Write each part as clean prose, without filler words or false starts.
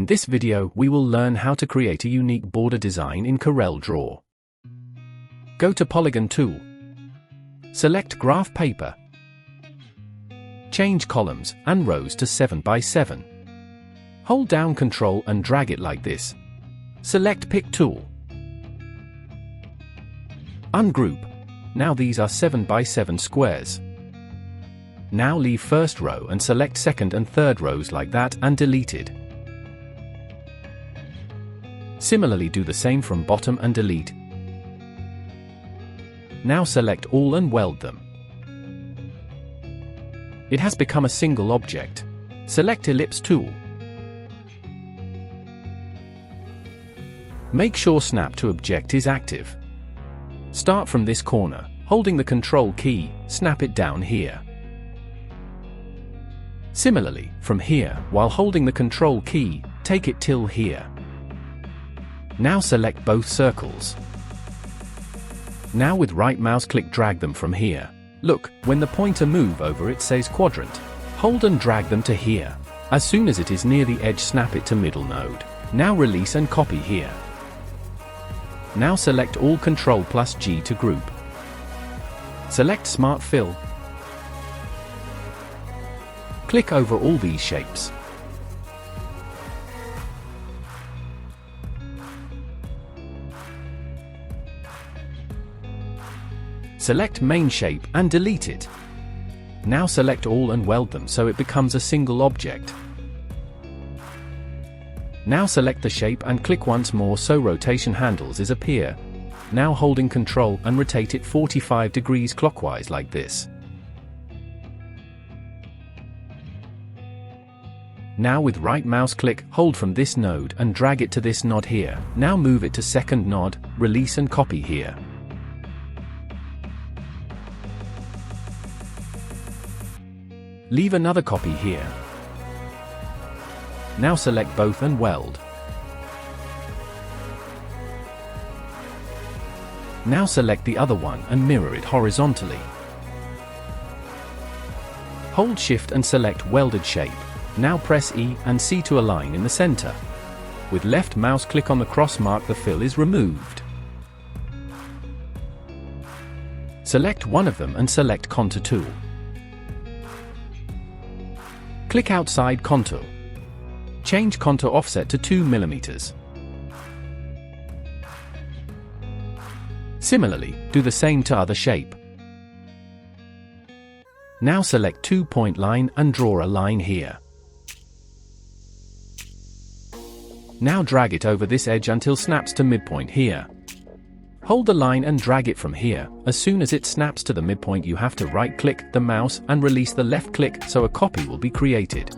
In this video, we will learn how to create a unique border design in CorelDRAW. Go to Polygon tool. Select Graph Paper. Change columns and rows to 7 by 7. Hold down Ctrl and drag it like this. Select Pick tool. Ungroup. Now these are 7 by 7 squares. Now leave first row and select second and third rows like that and delete it. Similarly, do the same from bottom and delete. Now select all and weld them. It has become a single object. Select Ellipse tool. Make sure Snap to Object is active. Start from this corner, holding the Control key, snap it down here. Similarly, from here, while holding the Control key, take it till here. Now select both circles. Now with right mouse click drag them from here. Look, when the pointer move over it says quadrant. Hold and drag them to here. As soon as it is near the edge, snap it to middle node. Now release and copy here. Now select all Ctrl+G to group. Select Smart Fill. Click over all these shapes. Select Main Shape and delete it. Now select all and weld them so it becomes a single object. Now select the shape and click once more so rotation handles appear. Now holding Ctrl and rotate it 45 degrees clockwise like this. Now with right mouse click, hold from this node and drag it to this node here. Now move it to second node, release and copy here. Leave another copy here. Now select both and weld. Now select the other one and mirror it horizontally. Hold Shift and select Welded Shape. Now press E and C to align in the center. With left mouse click on the cross mark, the fill is removed. Select one of them and select Contour tool. Click outside Contour. Change Contour offset to 2 mm. Similarly, do the same to other shape. Now select 2-point line and draw a line here. Now drag it over this edge until snaps to midpoint here. Hold the line and drag it from here. As soon as it snaps to the midpoint, you have to right-click the mouse and release the left click so a copy will be created.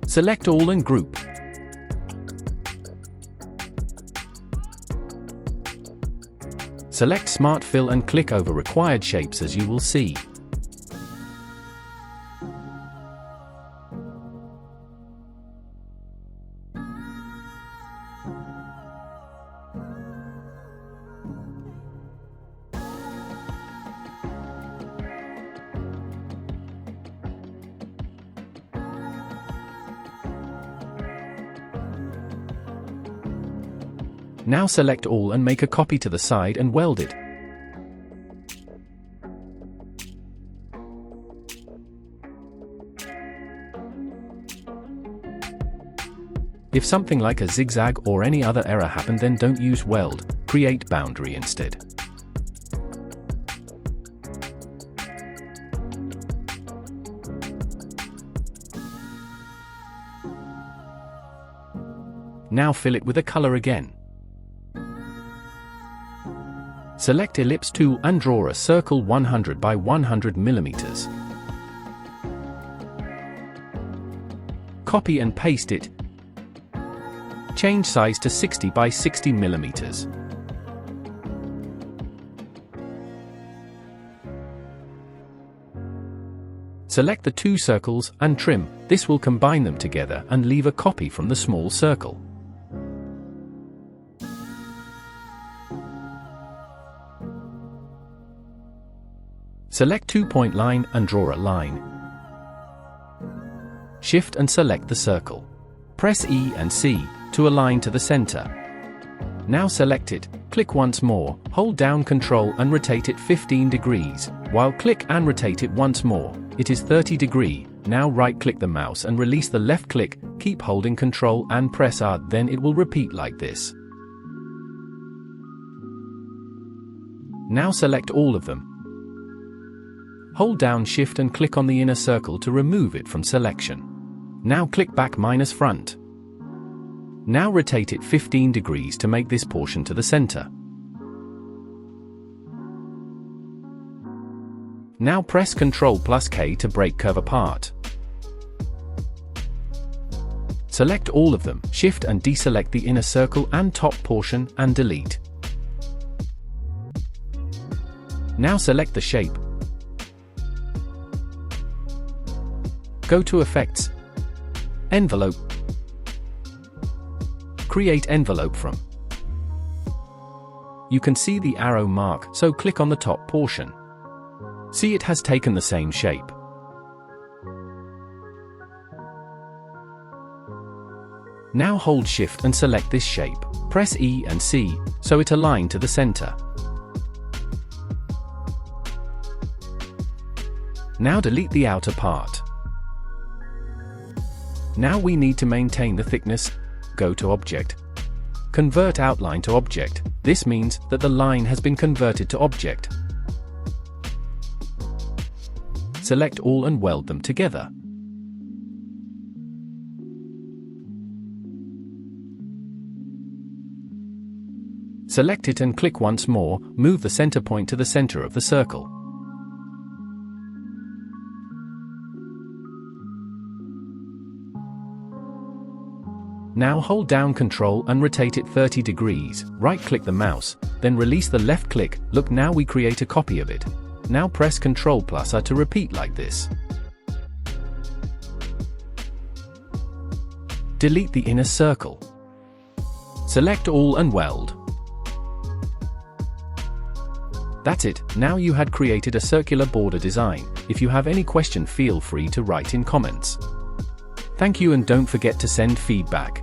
Select all and group. Select Smart Fill and click over required shapes as you will see. Now select all and make a copy to the side and weld it. If something like a zigzag or any other error happened, then don't use weld, create boundary instead. Now fill it with a color again. Select Ellipse tool and draw a circle 100 by 100 mm. Copy and paste it. Change size to 60 by 60 mm. Select the two circles and trim. This will combine them together and leave a copy from the small circle. Select 2-point line and draw a line. Shift and select the circle. Press E and C to align to the center. Now select it, click once more, hold down Ctrl and rotate it 15 degrees, while click and rotate it once more, it is 30 degrees. Now right-click the mouse and release the left click, keep holding Ctrl and press R, then it will repeat like this. Now select all of them. Hold down Shift and click on the inner circle to remove it from selection. Now click back minus front. Now rotate it 15 degrees to make this portion to the center. Now press Ctrl plus K to break curve apart. Select all of them, Shift and deselect the inner circle and top portion and delete. Now select the shape. Go to Effects, Envelope, Create Envelope from. You can see the arrow mark, so click on the top portion. See, it has taken the same shape. Now hold Shift and select this shape. Press E and C, so it aligns to the center. Now delete the outer part. Now we need to maintain the thickness. Go to Object. Convert Outline to Object. This means that the line has been converted to object. Select all and weld them together. Select it and click once more, move the center point to the center of the circle. Now hold down Ctrl and rotate it 30 degrees, right-click the mouse, then release the left click. Look, now we create a copy of it. Now press Ctrl plus R to repeat like this. Delete the inner circle. Select all and weld. That's it, now you had created a circular border design. If you have any question, feel free to write in comments. Thank you, and don't forget to send feedback.